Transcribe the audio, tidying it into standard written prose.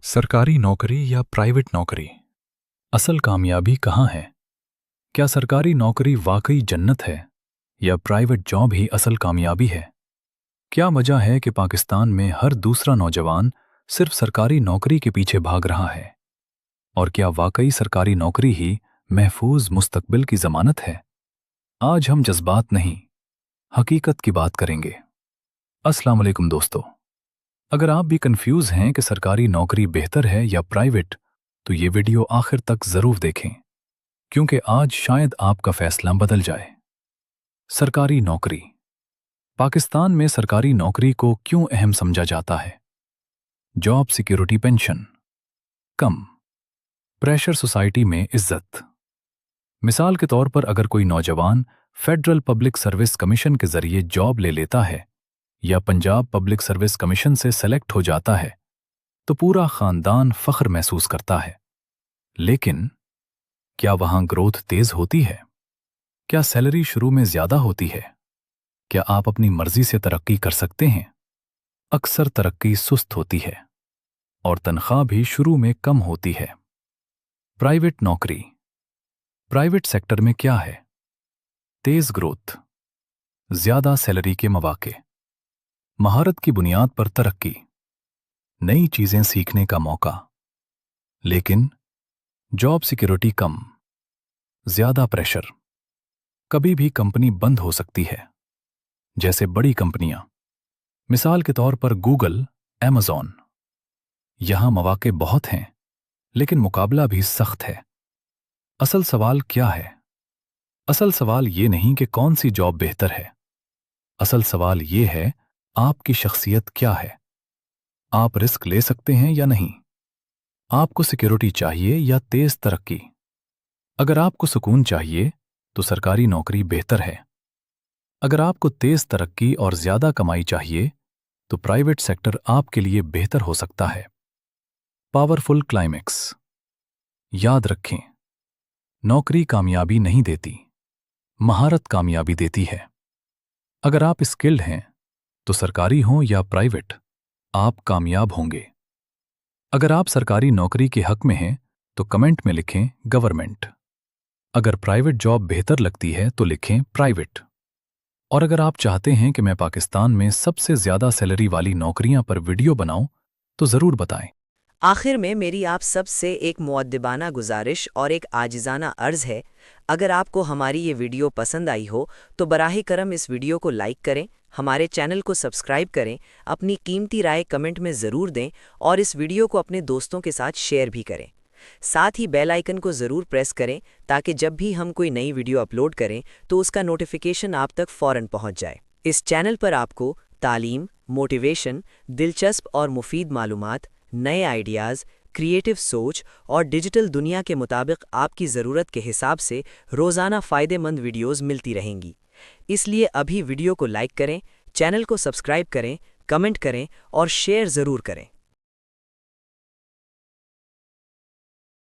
सरकारी नौकरी या प्राइवेट नौकरी, असल कामयाबी कहाँ है? क्या सरकारी नौकरी वाकई जन्नत है या प्राइवेट जॉब ही असल कामयाबी है? क्या वजह है कि पाकिस्तान में हर दूसरा नौजवान सिर्फ सरकारी नौकरी के पीछे भाग रहा है? और क्या वाकई सरकारी नौकरी ही महफूज मुस्तकबिल की जमानत है? आज हम जज्बात नहीं, हकीकत की बात करेंगे। अस्सलाम वालेकुम दोस्तों, अगर आप भी कंफ्यूज हैं कि सरकारी नौकरी बेहतर है या प्राइवेट, तो ये वीडियो आखिर तक जरूर देखें, क्योंकि आज शायद आपका फैसला बदल जाए। सरकारी नौकरी। पाकिस्तान में सरकारी नौकरी को क्यों अहम समझा जाता है? जॉब सिक्योरिटी, पेंशन कम, प्रेशर, सोसाइटी में इज्जत। मिसाल के तौर पर अगर कोई नौजवान फेडरल पब्लिक सर्विस कमीशन के जरिए जॉब ले लेता है या पंजाब पब्लिक सर्विस कमीशन से सेलेक्ट हो जाता है, तो पूरा खानदान फख्र महसूस करता है। लेकिन क्या वहां ग्रोथ तेज होती है? क्या सैलरी शुरू में ज्यादा होती है? क्या आप अपनी मर्जी से तरक्की कर सकते हैं? अक्सर तरक्की सुस्त होती है और तनख्वाह भी शुरू में कम होती है। प्राइवेट नौकरी। प्राइवेट सेक्टर में क्या है? तेज ग्रोथ, ज्यादा सैलरी के मौके, महारत की बुनियाद पर तरक्की, नई चीजें सीखने का मौका। लेकिन जॉब सिक्योरिटी कम, ज्यादा प्रेशर, कभी भी कंपनी बंद हो सकती है। जैसे बड़ी कंपनियां, मिसाल के तौर पर गूगल, अमेज़न। यहां मौके बहुत हैं, लेकिन मुकाबला भी सख्त है। असल सवाल क्या है? असल सवाल ये नहीं कि कौन सी जॉब बेहतर है। असल सवाल ये है, आपकी शख्सियत क्या है? आप रिस्क ले सकते हैं या नहीं? आपको सिक्योरिटी चाहिए या तेज तरक्की? अगर आपको सुकून चाहिए तो सरकारी नौकरी बेहतर है। अगर आपको तेज तरक्की और ज्यादा कमाई चाहिए तो प्राइवेट सेक्टर आपके लिए बेहतर हो सकता है। Powerful climax. याद रखें, नौकरी कामयाबी नहीं देती, महारत कामयाबी देती है। अगर आप स्किल्ड हैं तो सरकारी हो या प्राइवेट, आप कामयाब होंगे। अगर आप सरकारी नौकरी के हक में हैं तो कमेंट में लिखें गवर्नमेंट। अगर प्राइवेट जॉब बेहतर लगती है तो लिखें प्राइवेट। और अगर आप चाहते हैं कि मैं पाकिस्तान में सबसे ज्यादा सैलरी वाली नौकरियां पर वीडियो बनाऊं तो जरूर बताएं। आखिर में मेरी आप सब से एक मुअद्दिबाना गुजारिश और एक आजिज़ाना अर्ज़ है, अगर आपको हमारी ये वीडियो पसंद आई हो तो बराह करम इस वीडियो को लाइक करें, हमारे चैनल को सब्सक्राइब करें, अपनी कीमती राय कमेंट में ज़रूर दें और इस वीडियो को अपने दोस्तों के साथ शेयर भी करें। साथ ही बेल आइकन को ज़रूर प्रेस करें ताकि जब भी हम कोई नई वीडियो अपलोड करें तो उसका नोटिफिकेशन आप तक फ़ौरन पहुंच जाए। इस चैनल पर आपको तालीम, मोटिवेशन, दिलचस्प और मुफीद मालूमात, नए आइडियाज़, क्रिएटिव सोच और डिजिटल दुनिया के मुताबिक आपकी ज़रूरत के हिसाब से रोज़ाना फ़ायदेमंद वीडियोज़ मिलती रहेंगी। इसलिए अभी वीडियो को लाइक करें, चैनल को सब्सक्राइब करें, कमेंट करें और शेयर ज़रूर करें।